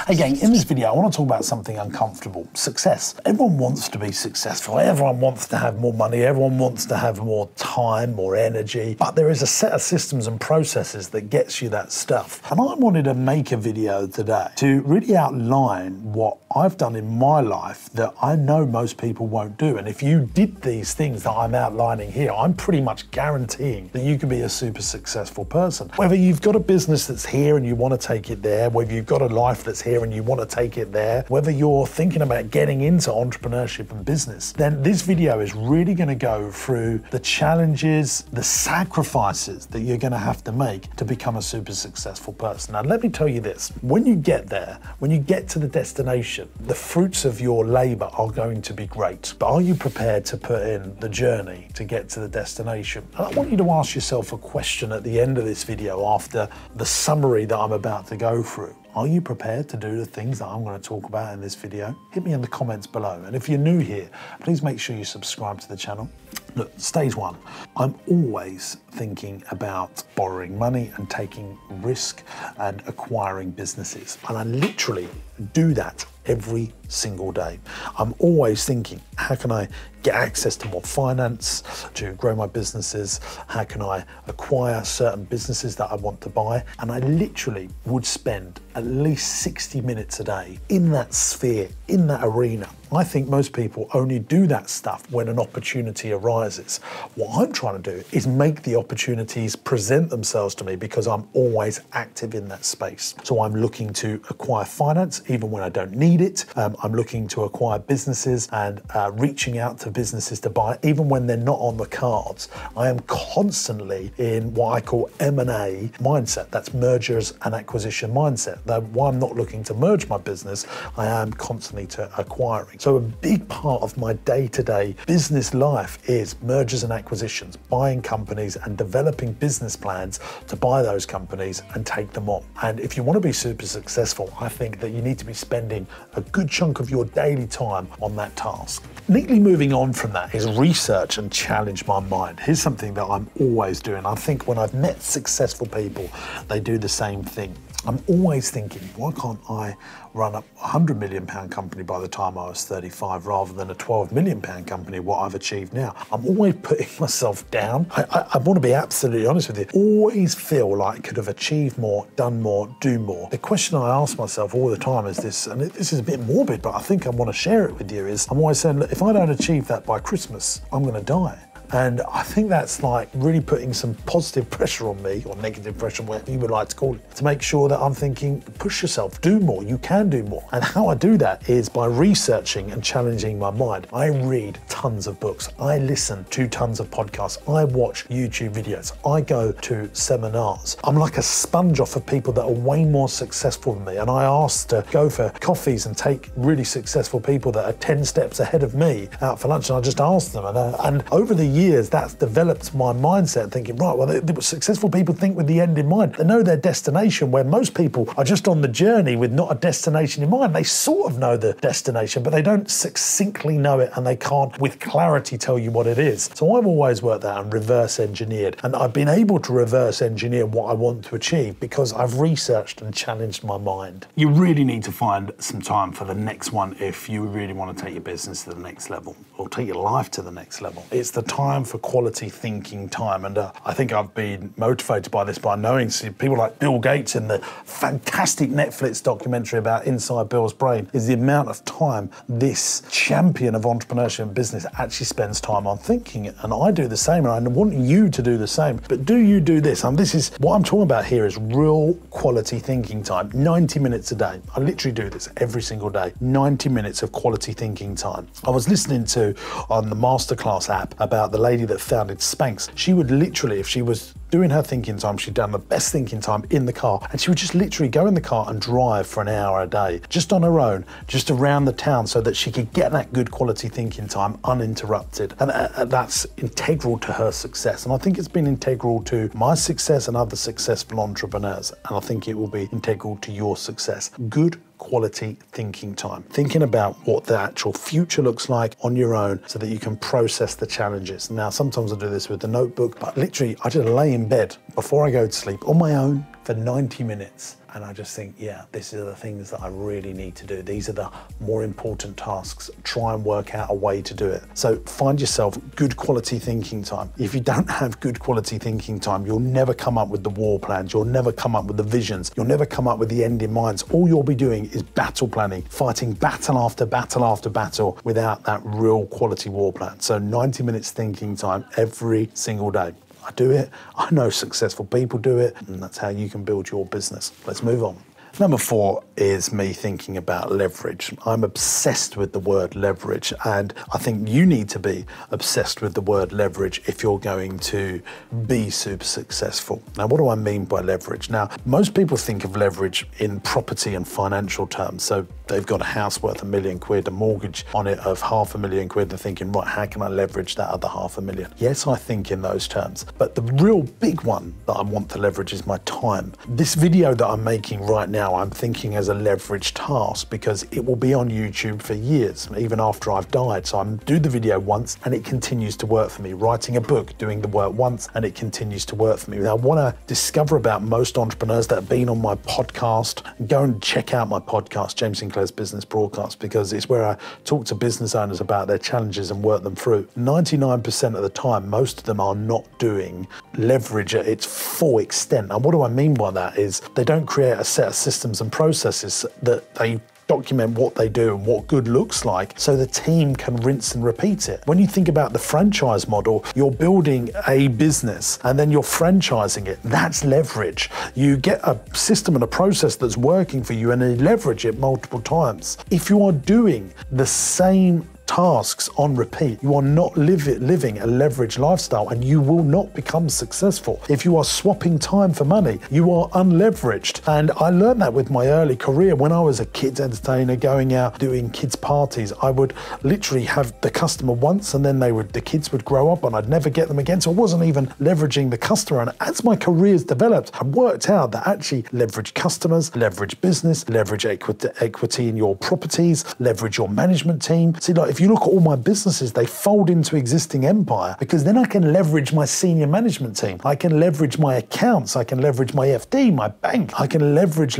Again, in this video, I want to talk about something uncomfortable: success. Everyone wants to be successful. Everyone wants to have more money. Everyone wants to have more time, more energy. But there is a set of systems and processes that gets you that stuff. And I wanted to make a video today to really outline what I've done in my life that I know most people won't do. And if you did these things that I'm outlining here, I'm pretty much guaranteeing that you can be a super successful person. Whether you've got a business that's here and you want to take it there, whether you've got a life that's here and you want to take it there, whether you're thinking about getting into entrepreneurship and business, then this video is really going to go through the challenges, the sacrifices that you're going to have to make to become a super successful person. Now, let me tell you this: when you get there, when you get to the destination, the fruits of your labor are going to be great. But are you prepared to put in the journey to get to the destination? And I want you to ask yourself a question at the end of this video after the summary that I'm about to go through. Are you prepared to do the things that I'm going to talk about in this video? Hit me in the comments below. And if you're new here, please make sure you subscribe to the channel. Look, stage one, I'm always thinking about borrowing money and taking risk and acquiring businesses. And I literally do that every single day. I'm always thinking, how can I get access to more finance to grow my businesses? How can I acquire certain businesses that I want to buy? And I literally would spend at least 60 minutes a day in that sphere, in that arena. I think most people only do that stuff when an opportunity arises. What I'm trying to do is make the opportunities present themselves to me because I'm always active in that space. So I'm looking to acquire finance even when I don't need it. I'm looking to acquire businesses and reaching out to businesses to buy even when they're not on the cards. I am constantly in what I call M&A mindset. That's mergers and acquisition mindset. Though while I'm not looking to merge my business, I am constantly to acquiring. So a big part of my day-to-day business life is mergers and acquisitions, buying companies and developing business plans to buy those companies and take them on. And if you want to be super successful, I think that you need to be spending a good chunk of your daily time on that task. Neatly moving on from that is research and challenge my mind. Here's something that I'm always doing. I think when I've met successful people, they do the same thing. I'm always thinking, why can't I run a £100 million company by the time I was 35 rather than a £12 million company, what I've achieved now? I'm always putting myself down. I want to be absolutely honest with you. Always feel like I could have achieved more, done more, do more. The question I ask myself all the time is this, and this is a bit morbid, but I think I want to share it with you, is I'm always saying, look, if I don't achieve that by Christmas, I'm going to die. And I think that's like really putting some positive pressure on me, or negative pressure, whatever you would like to call it, to make sure that I'm thinking, push yourself, do more, you can do more. And how I do that is by researching and challenging my mind. I read tons of books. I listen to tons of podcasts. I watch YouTube videos. I go to seminars. I'm like a sponge off of people that are way more successful than me. And I ask to go for coffees and take really successful people that are 10 steps ahead of me out for lunch. And I just ask them. And over the years, that's developed my mindset, thinking, right, well, successful people think with the end in mind. They know their destination, where most people are just on the journey with not a destination in mind. They sort of know the destination, but they don't succinctly know it, and they can't with clarity tell you what it is. So I've always worked that and reverse engineered, and I've been able to reverse engineer what I want to achieve because I've researched and challenged my mind. You really need to find some time for the next one if you really want to take your business to the next level, or take your life to the next level. It's the time for quality thinking time. And I think I've been motivated by this by knowing people like Bill Gates in the fantastic Netflix documentary about Inside Bill's Brain, is the amount of time this champion of entrepreneurship and business actually spends time on thinking it. And I do the same, and I want you to do the same. But do you do this? This is what I'm talking about here, is real quality thinking time. 90 minutes a day. I literally do this every single day. 90 minutes of quality thinking time. I was listening to on the Masterclass app about the lady that founded Spanx. She would literally, if she was doing her thinking time, she'd done the best thinking time in the car, and she would just literally go in the car and drive for an hour a day, just on her own, just around the town, so that she could get that good quality thinking time uninterrupted. And that's integral to her success. And I think it's been integral to my success and other successful entrepreneurs. And I think it will be integral to your success. Good quality thinking time. Thinking about what the actual future looks like on your own so that you can process the challenges. Now, sometimes I do this with the notebook, but literally I just lay in bed before I go to sleep on my own for 90 minutes. And I just think, yeah, these are the things that I really need to do. These are the more important tasks. Try and work out a way to do it. So find yourself good quality thinking time. If you don't have good quality thinking time, you'll never come up with the war plans. You'll never come up with the visions. You'll never come up with the end in mind. All you'll be doing is battle planning, fighting battle after battle after battle without that real quality war plan. So 90 minutes thinking time every single day. I do it. I know successful people do it, and that's how you can build your business. Let's move on. Number 4 is me thinking about leverage. I'm obsessed with the word leverage, and I think you need to be obsessed with the word leverage if you're going to be super successful. Now, what do I mean by leverage? Now, most people think of leverage in property and financial terms. So they've got a house worth £1 million, a mortgage on it of £500,000. They're thinking, right, how can I leverage that other £500,000? Yes, I think in those terms, but the real big one that I want to leverage is my time. This video that I'm making right now, I'm thinking as a leverage task because it will be on YouTube for years, even after I've died. So I do the video once and it continues to work for me. Writing a book, doing the work once, and it continues to work for me. Now, I want to discover about most entrepreneurs that have been on my podcast. Go and check out my podcast, James Sinclair's Business Broadcast, because it's where I talk to business owners about their challenges and work them through. 99% of the time, most of them are not doing leverage at its full extent. And what do I mean by that is they don't create a set of systems and processes that they document what they do and what good looks like so the team can rinse and repeat it. When you think about the franchise model, you're building a business and then you're franchising it. That's leverage. You get a system and a process that's working for you and you leverage it multiple times. If you are doing the same tasks on repeat, you are not living a leveraged lifestyle and you will not become successful. If you are swapping time for money, you are unleveraged. And I learned that with my early career. When I was a kids entertainer going out doing kids parties, I would literally have the customer once and then the kids would grow up and I'd never get them again. So I wasn't even leveraging the customer. And as my careers developed, I worked out that actually leverage customers, leverage business, leverage equity in your properties, leverage your management team. See, like if you look at all my businesses, they fold into existing empire because then I can leverage my senior management team. I can leverage my accounts. I can leverage my FD, my bank. I can leverage.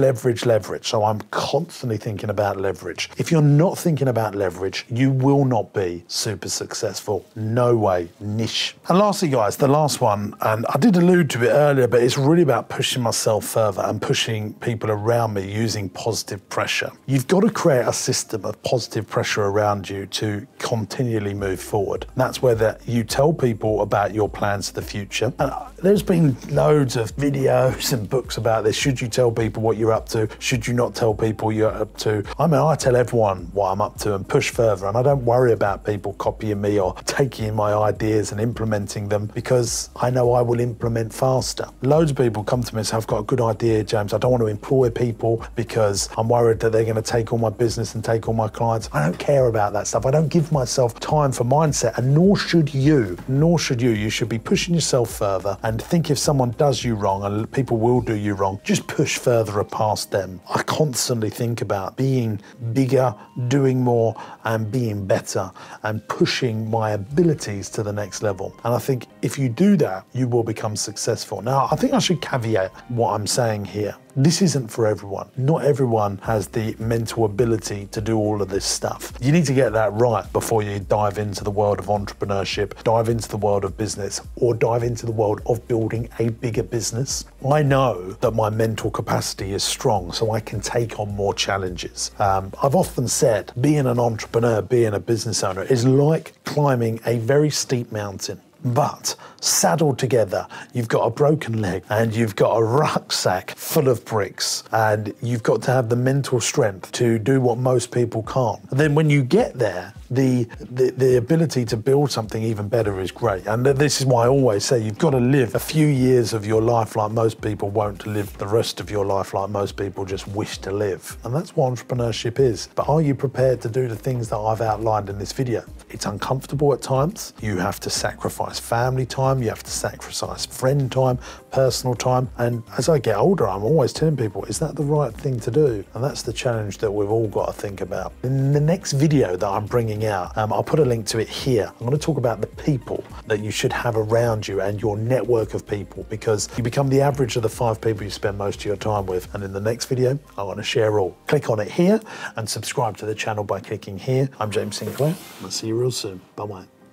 So I'm constantly thinking about leverage. If you're not thinking about leverage, you will not be super successful. No way. Niche. And lastly, guys, the last one, and I did allude to it earlier, but it's really about pushing myself further and pushing people around me using positive pressure. You've got to create a system of positive pressure around you to continually move forward. That's whether you tell people about your plans for the future. And there's been loads of videos and books about this. Should you tell people what you're up to? Should you not tell people what you're up to? I mean, I tell everyone what I'm up to and push further. And I don't worry about people copying me or taking my ideas and implementing them because I know I will implement faster. Loads of people come to me and say, I've got a good idea, James. I don't want to employ people because I'm worried that they're going to take all my business and take all my clients. I don't care about that stuff. I don't give myself time for mindset, and nor should you. You should be pushing yourself further and think if someone does you wrong, and people will do you wrong, just push further past them. I constantly think about being bigger, doing more, and being better, and pushing my abilities to the next level. And I think if you do that, you will become successful. Now, I think I should caveat what I'm saying here. This isn't for everyone. Not everyone has the mental ability to do all of this stuff. You need to get that right before you dive into the world of entrepreneurship, dive into the world of business, or dive into the world of building a bigger business. I know that my mental capacity is strong, so I can take on more challenges. I've often said being an entrepreneur, being a business owner is like climbing a very steep mountain. But saddled together, you've got a broken leg and you've got a rucksack full of bricks and you've got to have the mental strength to do what most people can't. And then when you get there, the ability to build something even better is great. And this is why I always say you've got to live a few years of your life like most people won't, to live the rest of your life like most people just wish to live. And that's what entrepreneurship is. But are you prepared to do the things that I've outlined in this video? It's uncomfortable at times. You have to sacrifice family time, you have to sacrifice friend time, personal time. And as I get older, I'm always telling people, is that the right thing to do? And that's the challenge that we've all got to think about. In the next video that I'm bringing out, I'll put a link to it here. I'm going to talk about the people that you should have around you and your network of people, because you become the average of the 5 people you spend most of your time with. And in the next video, I want to share all. Click on it here and subscribe to the channel by clicking here. I'm James Sinclair. I'll see you real soon. Bye-bye.